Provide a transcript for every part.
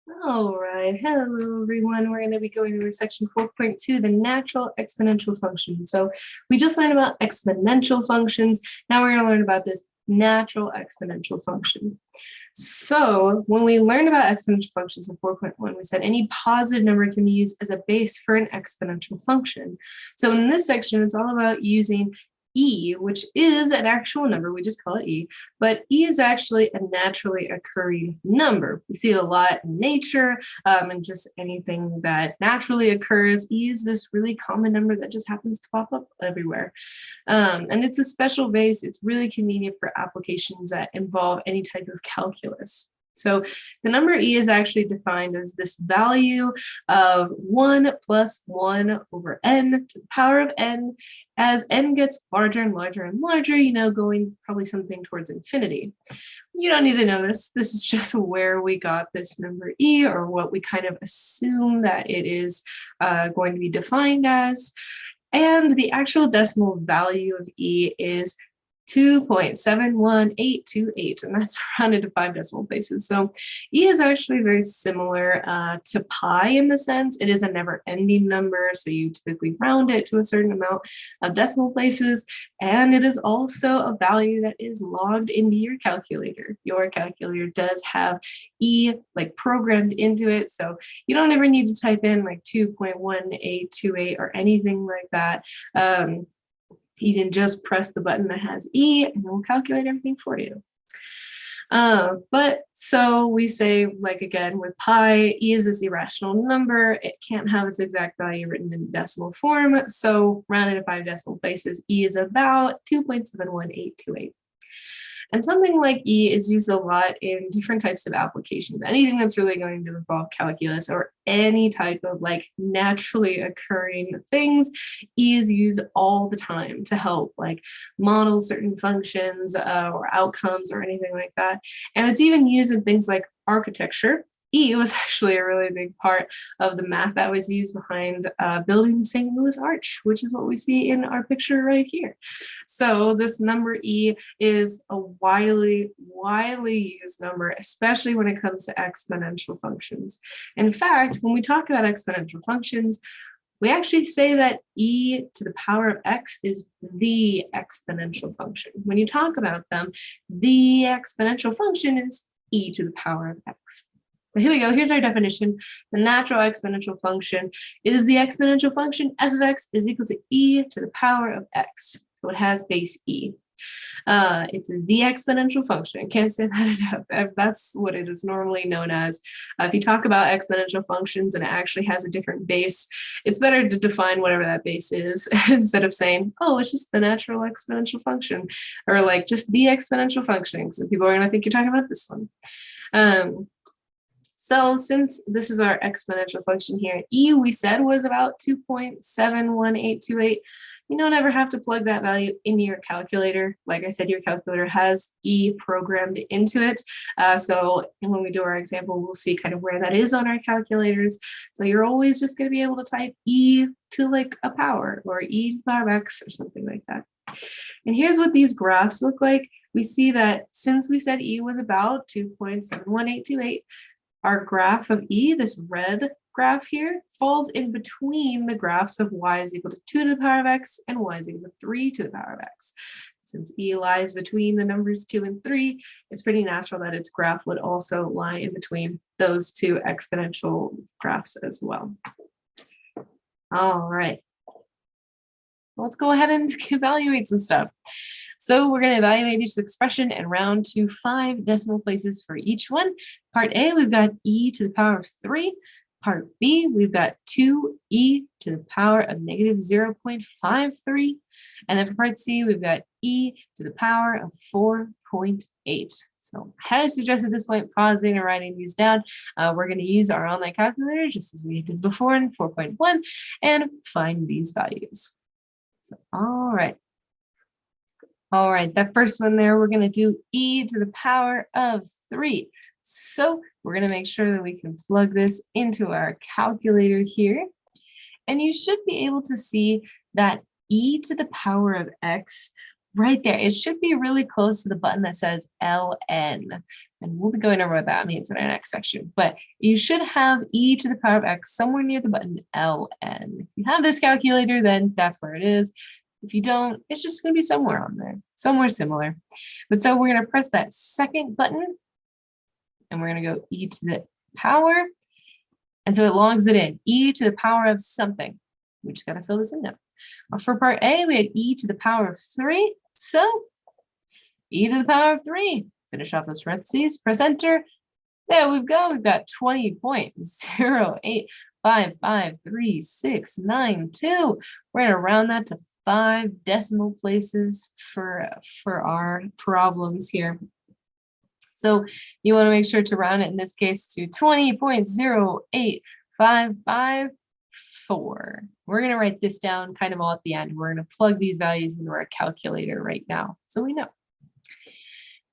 All right, hello everyone. We're going to be going over section 4.2, the natural exponential function. So we just learned about exponential functions. Now we're going to learn about this natural exponential function. So when we learned about exponential functions in 4.1, we said any positive number can be used as a base for an exponential function. So in this section, it's all about using E, which is an actual number, we just call it E, but E is actually a naturally occurring number. We see it a lot in nature and just anything that naturally occurs. E is this really common number that just happens to pop up everywhere. And it's a special base. It's really convenient for applications that involve any type of calculus. So the number E is actually defined as this value of 1 plus 1 over n to the power of n. As n gets larger and larger and larger, going probably something towards infinity. You don't need to know this. This is just where we got this number E, or what we kind of assume that it is going to be defined as. And the actual decimal value of E is 2.71828, and that's rounded to 5 decimal places. So E is actually very similar to pi in the sense it is a never-ending number, so you typically round it to a certain amount of decimal places, and it is also a value that is logged into your calculator. Your calculator does have E like programmed into it, so you don't ever need to type in like 2.1828 or anything like that. You can just press the button that has E and it will calculate everything for you. But so we say, like again, with pi, E is this irrational number. It can't have its exact value written in decimal form. So rounded to 5 decimal places, E is about 2.71828. And something like E is used a lot in different types of applications. Anything that's really going to involve calculus or any type of like naturally occurring things, E is used all the time to help like model certain functions or outcomes or anything like that. And it's even used in things like architecture. E was actually a really big part of the math that was used behind building the St. Louis Arch, which is what we see in our picture right here. So this number E is a widely used number, especially when it comes to exponential functions. In fact, when we talk about exponential functions, we actually say that E to the power of x is the exponential function. When you talk about them, the exponential function is E to the power of x. But here we go. Here's our definition. The natural exponential function is the exponential function f of x is equal to E to the power of x. So it has base E. It's the exponential function. I can't say that enough. That's what it is normally known as. If you talk about exponential functions and it actually has a different base, it's better to define whatever that base is instead of saying, oh, it's just the natural exponential function, or like just the exponential function. So people are going to think you're talking about this one. So since this is our exponential function here, E we said was about 2.71828. You don't ever have to plug that value into your calculator. Like I said, your calculator has E programmed into it. So when we do our example, we'll see kind of where that is on our calculators. So you're always just going to be able to type E to like a power or E to the power of X or something like that. And here's what these graphs look like. We see that since we said E was about 2.71828, our graph of E, this red graph here, falls in between the graphs of y is equal to 2 to the power of x and y is equal to 3 to the power of x. Since E lies between the numbers 2 and 3, it's pretty natural that its graph would also lie in between those two exponential graphs as well. All right. Let's go ahead and evaluate some stuff. So we're going to evaluate each expression and round to 5 decimal places for each one. Part A, we've got E to the power of 3. Part B, we've got 2E to the power of negative 0.53. And then for part C, we've got E to the power of 4.8. So I suggest at this point pausing and writing these down. We're going to use our online calculator just as we did before in 4.1 and find these values. So, all right. All right, that first one there, we're going to do E to the power of 3. So we're going to make sure that we can plug this into our calculator here. And you should be able to see that E to the power of X right there. It should be really close to the button that says LN. And we'll be going over what that means in our next section. But you should have e to the power of x somewhere near the button ln. If you have this calculator, then that's where it is. If you don't, it's just going to be somewhere on there, somewhere similar. But so we're going to press that second button, and we're going to go e to the power. And so it logs it in, e to the power of something. We just got to fill this in now. For part A, we had e to the power of 3. So e to the power of 3. Finish off those parentheses, press enter. There we go. We've got 20.0855369.2. We're going to round that to 5 decimal places for our problems here. So you want to make sure to round it in this case to 20.08554. We're going to write this down kind of all at the end. We're going to plug these values into our calculator right now, so we know.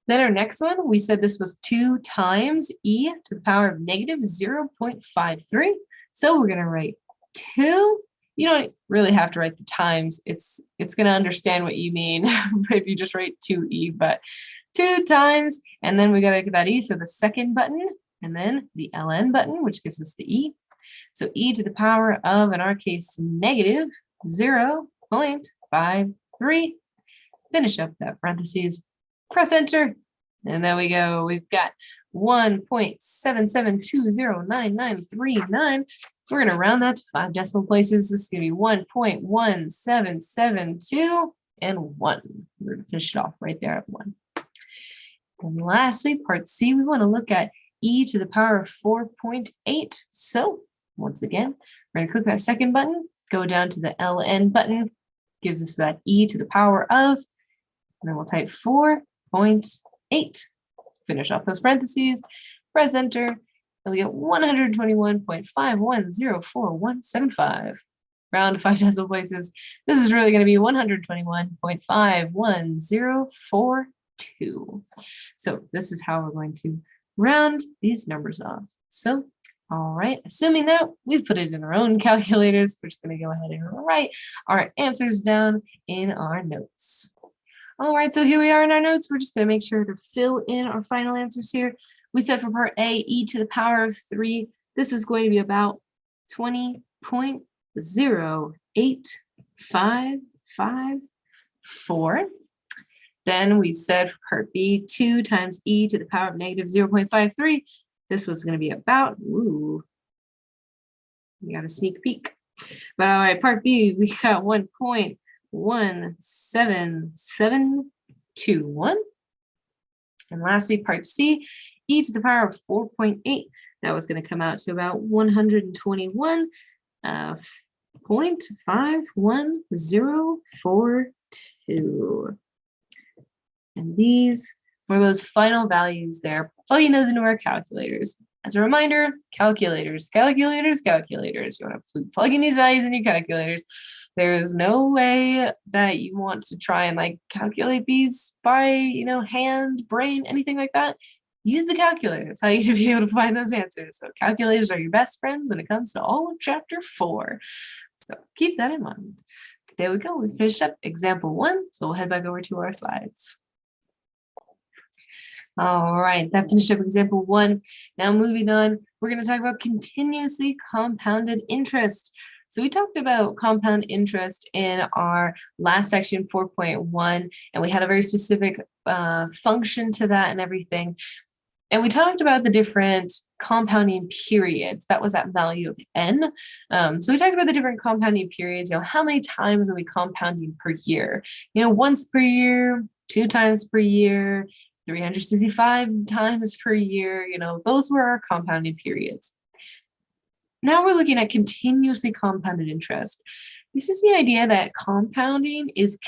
Then our next one, we said this was 2 times e to the power of negative 0.53. So we're going to write 2. You don't really have to write the times. It's going to understand what you mean if you just write 2e, but 2 times, and then we got to get that e, so the second button, and then the ln button, which gives us the e. So e to the power of, in our case, negative 0.53. Finish up that parentheses, press enter, and there we go. We've got 1.77209939. We're going to round that to 5 decimal places. This is going to be 1.1772 and 1. We're going to finish it off right there at 1. And lastly, part C, we want to look at e to the power of 4.8. So once again, we're going to click that second button, go down to the ln button, gives us that e to the power of, and then we'll type 4.8. Finish off those parentheses, press enter, and we get 121.5104175. Round to 5 decimal places. This is really going to be 121.51042. So this is how we're going to round these numbers off. So, all right, assuming that we've put it in our own calculators, we're just going to go ahead and write our answers down in our notes. All right, so here we are in our notes. We're just going to make sure to fill in our final answers here. We said for part A, e to the power of 3. This is going to be about 20.08554. Then we said for part B, 2 times e to the power of negative 0.53. This was going to be about, ooh, we got a sneak peek. But all right, part B, we got 1.17721. And lastly, part C, e to the power of 4.8. That was going to come out to about 121.51042. And these were those final values there, plugging those into our calculators. As a reminder, calculators. You want to plug in these values in your calculators. There is no way that you want to try and calculate these by, hand, brain, anything like that. Use the calculator. That's how you're going to be able to find those answers. So calculators are your best friends when it comes to all of chapter 4. So keep that in mind. There we go. We finished up example 1. So we'll head back over to our slides. All right, that finished up example 1. Now moving on, we're going to talk about continuously compounded interest. So we talked about compound interest in our last section 4.1, and we had a very specific function to that and everything. And we talked about the different compounding periods. That was that value of n. So we talked about the different compounding periods. How many times are we compounding per year? Once per year, 2 times per year, 365 times per year. Those were our compounding periods. Now we're looking at continuously compounded interest. This is the idea that compounding is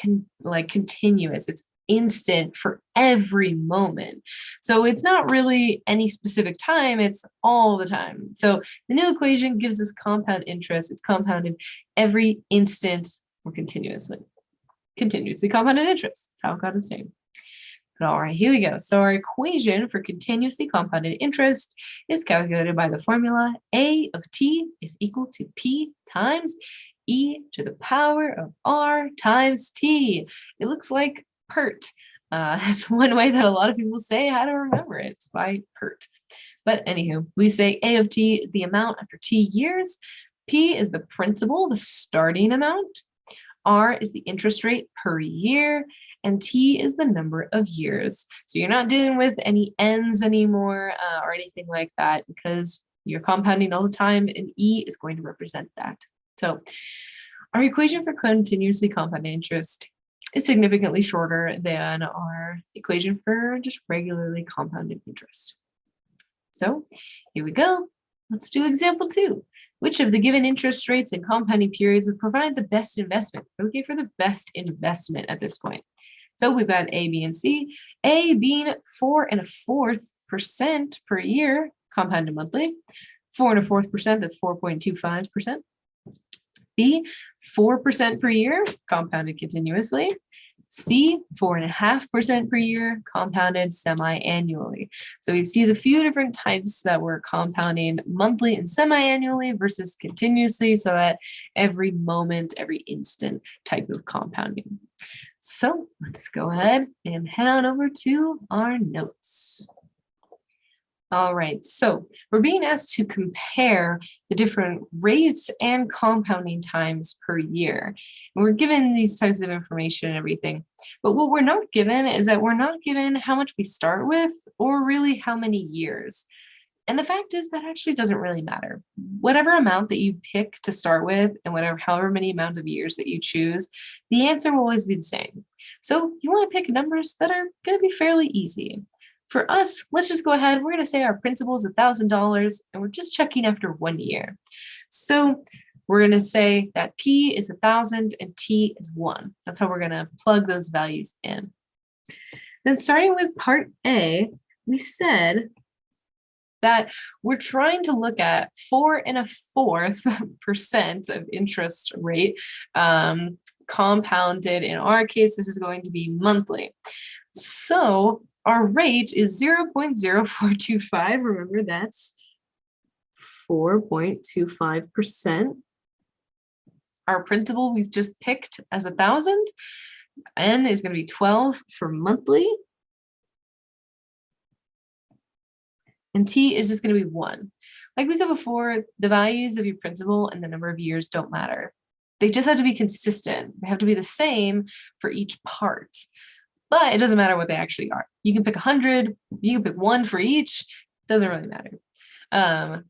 continuous. It's instant for every moment. So it's not really any specific time, it's all the time. So the new equation gives us compound interest. It's compounded every instant or continuously. Continuously compounded interest. That's how it got its name. All right, here we go. So our equation for continuously compounded interest is calculated by the formula A of t is equal to P times e to the power of r times t. It looks like PERT. That's one way that a lot of people say how to remember it. It's by Pert. But anywho, we say A of t is the amount after t years. P is the principal, the starting amount. R is the interest rate per year. And T is the number of years. So you're not dealing with any ends anymore or anything like that because you're compounding all the time, and E is going to represent that. So our equation for continuously compounded interest is significantly shorter than our equation for just regularly compounded interest. So here we go. Let's do example 2. Which of the given interest rates and compounding periods would provide the best investment? We're looking for the best investment at this point. So we've got A, B, and C. A being 4.25% per year, compounded monthly. 4.25%, that's 4.25%. B, 4% per year, compounded continuously. C, 4.5% per year, compounded semi-annually. So we see the few different types that we're compounding monthly and semi-annually versus continuously, so that every moment, every instant type of compounding. So let's go ahead and head on over to our notes. All right, so we're being asked to compare the different rates and compounding times per year. And we're given these types of information and everything. But what we're not given is that we're not given how much we start with or really how many years. And the fact is that actually doesn't really matter. Whatever amount that you pick to start with and however many amount of years that you choose, the answer will always be the same. So you want to pick numbers that are going to be fairly easy. For us, let's just go ahead. We're going to say our principal is $1,000 and we're just checking after 1 year. So we're going to say that P is 1,000 and T is 1. That's how we're going to plug those values in. Then starting with part A, we said that we're trying to look at 4.25% of interest rate compounded. In our case, this is going to be monthly. So our rate is 0.0425. Remember, that's 4.25%. Our principal we've just picked as 1,000. N is going to be 12 for monthly. And T is just going to be 1. Like we said before, the values of your principal and the number of years don't matter. They just have to be consistent. They have to be the same for each part. But it doesn't matter what they actually are. You can pick 100, you can pick 1 for each. It doesn't really matter. The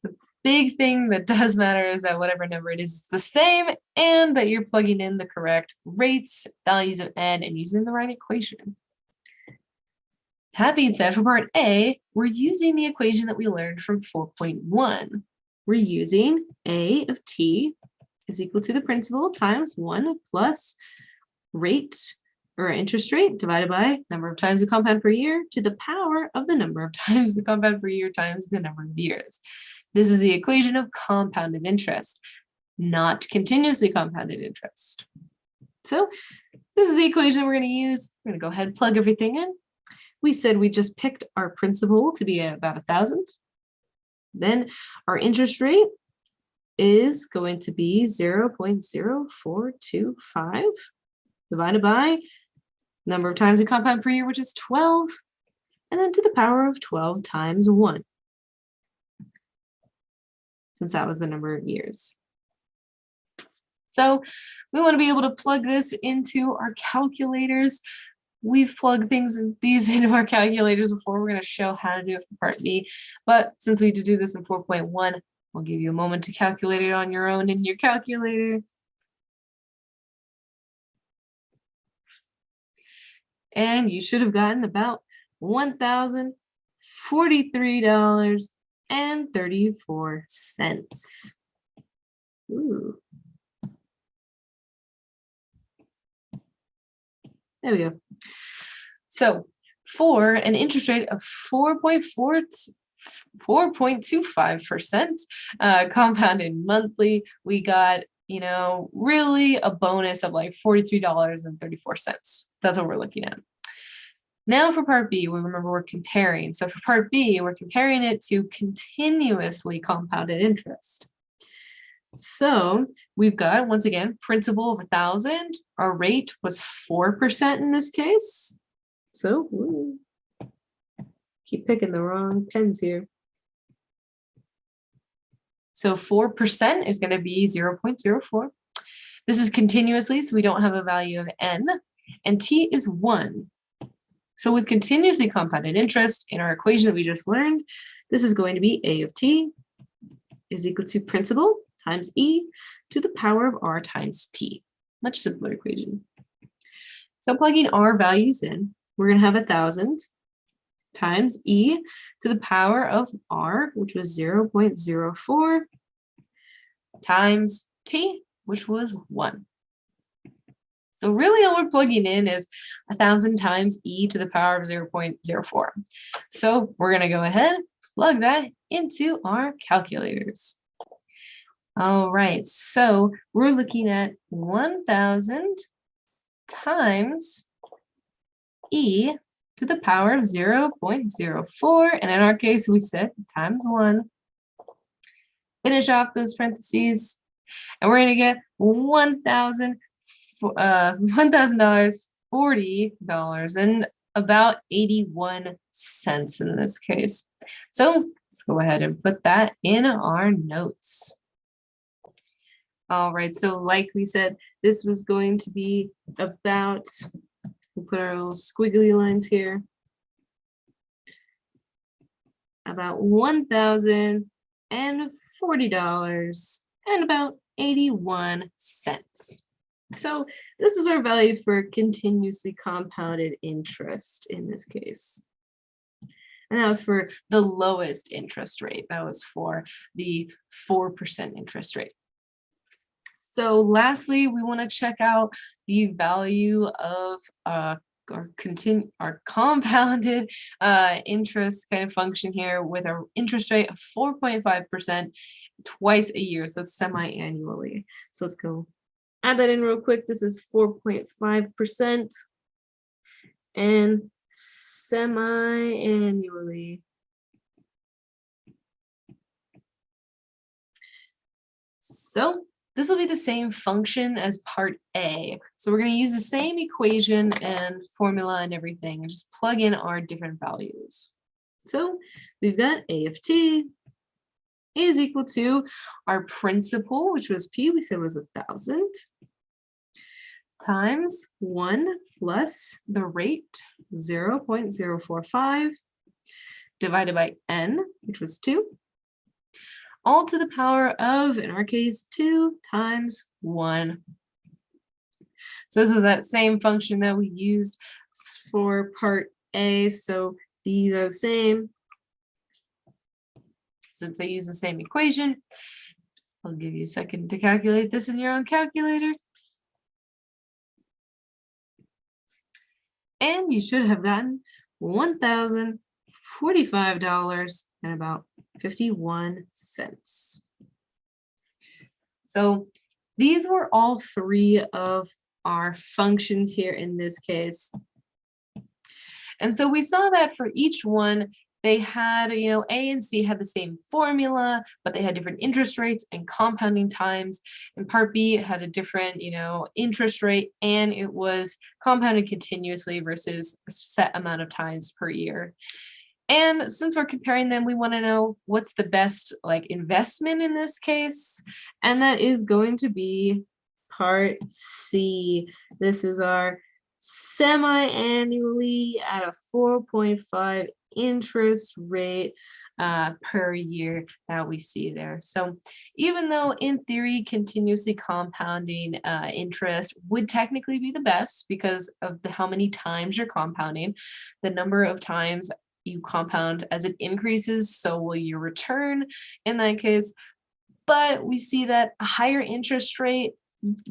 big thing that does matter is that whatever number it is the same and that you're plugging in the correct rates, values of N, and using the right equation. That being said, for part A, we're using the equation that we learned from 4.1. We're using A of T is equal to the principal times 1 plus rate or interest rate divided by number of times we compound per year to the power of the number of times we compound per year times the number of years. This is the equation of compounded interest, not continuously compounded interest. So this is the equation we're going to use. We're going to go ahead and plug everything in. We said we just picked our principal to be at about 1,000. Then our interest rate is going to be 0.0425 divided by number of times we compound per year, which is 12, and then to the power of 12 times 1, since that was the number of years. So we want to be able to plug this into our calculators. We've plugged these into our calculators before. We're going to show how to do it for part B. But since we need to do this in 4.1, we'll give you a moment to calculate it on your own in your calculator. And you should have gotten about $1,043.34. Ooh. There we go. So for an interest rate of 4.25% compounded monthly, we got, really a bonus of like $43.34. That's what we're looking at. Now for part B, we remember we're comparing. So for part B, we're comparing it to continuously compounded interest. So we've got, once again, principal of 1,000. Our rate was 4% in this case. So keep picking the wrong pens here. So 4% is going to be 0.04. This is continuously, so we don't have a value of n, and t is 1. So with continuously compounded interest in our equation that we just learned, this is going to be a of t is equal to principal times e to the power of r times t. Much simpler equation. So plugging our values in, we're going to have 1,000 times e to the power of r, which was 0.04, times t, which was 1. So really all we're plugging in is 1,000 times e to the power of 0.04. So we're going to go ahead, plug that into our calculators. All right, so we're looking at 1,000 times e to the power of 0.04, and in our case we said times 1. Finish off those parentheses, and we're going to get $1,000, $40, and about 81 cents in this case. So let's go ahead and put that in our notes. All right, so like we said, this was going to be about, we'll put our little squiggly lines here, about $1,040 and about 81 cents. So this was our value for continuously compounded interest in this case. And that was for the lowest interest rate. That was for the 4% interest rate. So lastly, we want to check out the value of our compounded interest kind of function here with our interest rate of 4.5% twice a year. So it's semi-annually. So let's go add that in real quick. This is 4.5% and semi-annually. So this will be the same function as part A. So we're going to use the same equation and formula and everything and just plug in our different values. So we've got a of t is equal to our principal, which was p, we said was 1,000, times 1 plus the rate 0.045 divided by n, which was 2. All to the power of, in our case, 2 times 1. So this was that same function that we used for part A. So these are the same. Since they use the same equation, I'll give you a second to calculate this in your own calculator. And you should have gotten $1,045 and about 51 cents. So these were all three of our functions here in this case. And so we saw that for each one, they had, A and C had the same formula, but they had different interest rates and compounding times. And part B had a different, interest rate, and it was compounded continuously versus a set amount of times per year. And since we're comparing them, we want to know what's the best investment in this case. And that is going to be part C. This is our semi-annually at a 4.5 interest rate per year that we see there. So even though in theory continuously compounding interest would technically be the best because of how many times you're compounding, the number of times you compound as it increases, so will your return in that case. But we see that a higher interest rate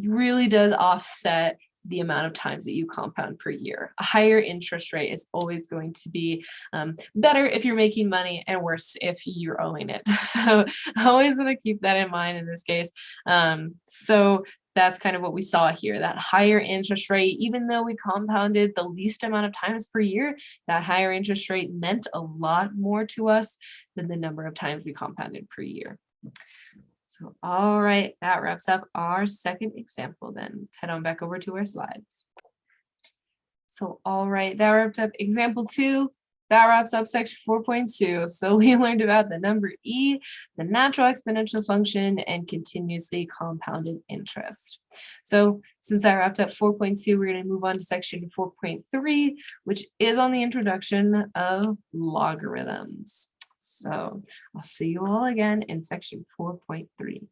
really does offset the amount of times that you compound per year. A higher interest rate is always going to be better if you're making money and worse if you're owing it. So I always want to keep that in mind in this case. So that's kind of what we saw here, that higher interest rate, even though we compounded the least amount of times per year, that higher interest rate meant a lot more to us than the number of times we compounded per year. So, all right, that wraps up our second example then. Let's head on back over to our slides. So, all right, that wrapped up example 2. That wraps up section 4.2. So we learned about the number e, the natural exponential function, and continuously compounded interest. So since I wrapped up 4.2, we're going to move on to section 4.3, which is on the introduction of logarithms. So I'll see you all again in section 4.3.